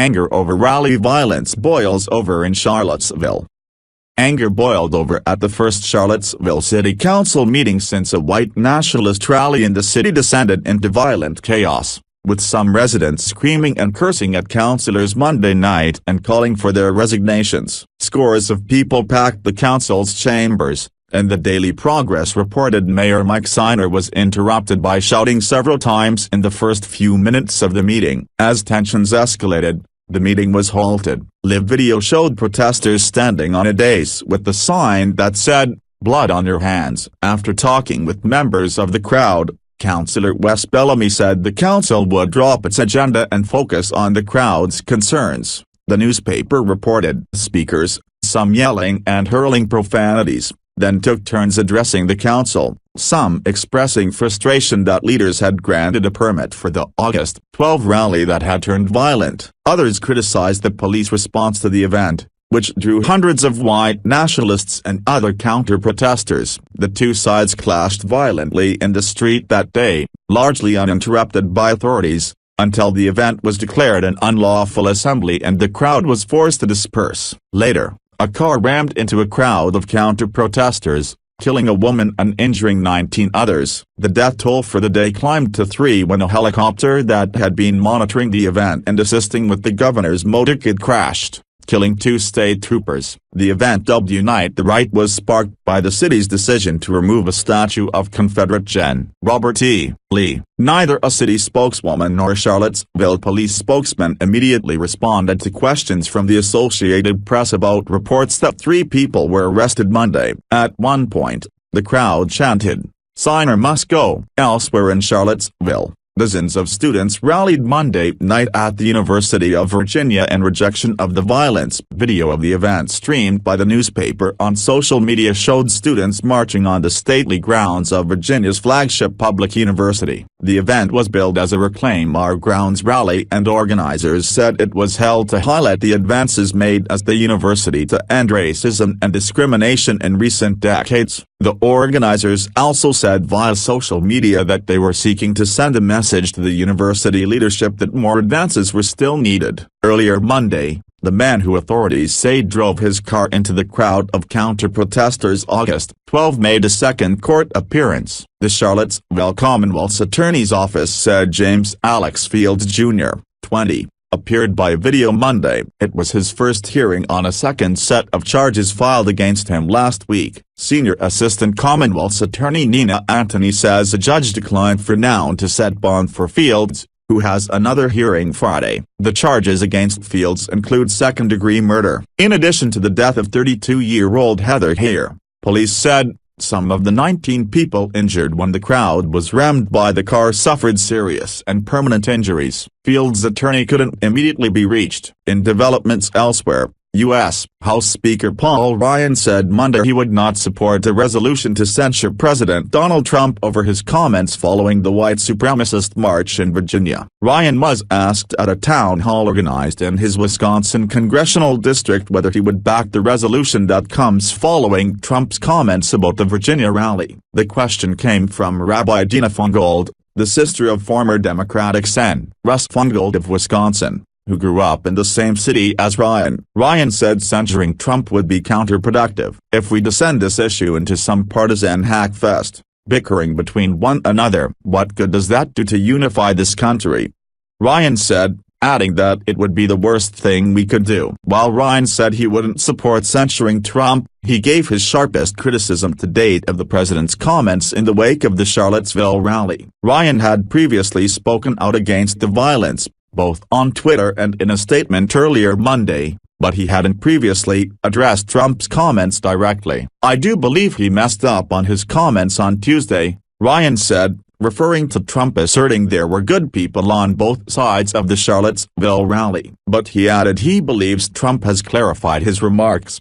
Anger over rally violence boils over in Charlottesville. Anger boiled over at the first Charlottesville City Council meeting since a white nationalist rally in the city descended into violent chaos, with some residents screaming and cursing at councilors Monday night and calling for their resignations. Scores of people packed the council's chambers, and the Daily Progress reported Mayor Mike Siner was interrupted by shouting several times in the first few minutes of the meeting. As tensions escalated, the meeting was halted. Live video showed protesters standing on a dais with the sign that said, "Blood on your hands." After talking with members of the crowd, Councillor Wes Bellamy said the council would drop its agenda and focus on the crowd's concerns. The newspaper reported speakers, some yelling and hurling profanities, then took turns addressing the council, some expressing frustration that leaders had granted a permit for the August 12 rally that had turned violent. Others criticized the police response to the event, which drew hundreds of white nationalists and other counter-protesters. The two sides clashed violently in the street that day, largely uninterrupted by authorities, until the event was declared an unlawful assembly and the crowd was forced to disperse. Later, a car rammed into a crowd of counter-protesters, killing a woman and injuring 19 others. The death toll for the day climbed to 3 when a helicopter that had been monitoring the event and assisting with the governor's motorcade crashed, killing 2 state troopers. The event, dubbed Unite the Right, was sparked by the city's decision to remove a statue of Confederate Gen. Robert E. Lee. Neither a city spokeswoman nor Charlottesville police spokesman immediately responded to questions from the Associated Press about reports that 3 people were arrested Monday. At one point, the crowd chanted, "Siner must go." Elsewhere in Charlottesville, dozens of students rallied Monday night at the University of Virginia in rejection of the violence. Video of the event streamed by the newspaper on social media showed students marching on the stately grounds of Virginia's flagship public university. The event was billed as a Reclaim Our Grounds rally, and organizers said it was held to highlight the advances made as the university to end racism and discrimination in recent decades. The organizers also said via social media that they were seeking to send a message to the university leadership that more advances were still needed. Earlier Monday, the man who authorities say drove his car into the crowd of counter-protesters August 12 made a second court appearance. The Charlottesville Commonwealth's Attorney's Office said James Alex Fields Jr., 20, appeared by video Monday. It was his first hearing on a second set of charges filed against him last week. Senior Assistant Commonwealth's Attorney Nina Anthony says a judge declined for now to set bond for Fields, who has another hearing Friday. The charges against Fields include second-degree murder. In addition to the death of 32-year-old Heather Hare, police said some of the 19 people injured when the crowd was rammed by the car suffered serious and permanent injuries. Fields' attorney couldn't immediately be reached. In developments elsewhere, U.S. House Speaker Paul Ryan said Monday he would not support a resolution to censure President Donald Trump over his comments following the white supremacist march in Virginia. Ryan was asked at a town hall organized in his Wisconsin congressional district whether he would back the resolution that comes following Trump's comments about the Virginia rally. The question came from Rabbi Dina Fungold, the sister of former Democratic Sen. Russ Fungold of Wisconsin, who grew up in the same city as Ryan. Ryan said censoring Trump would be counterproductive. If we descend this issue into some partisan hackfest, bickering between one another, what good does that do to unify this country? Ryan said, adding that it would be the worst thing we could do. While Ryan said he wouldn't support censoring Trump, he gave his sharpest criticism to date of the president's comments in the wake of the Charlottesville rally. Ryan had previously spoken out against the violence, both on Twitter and in a statement earlier Monday, but he hadn't previously addressed Trump's comments directly. "I do believe he messed up on his comments on Tuesday," Ryan said, referring to Trump asserting there were good people on both sides of the Charlottesville rally. But he added he believes Trump has clarified his remarks.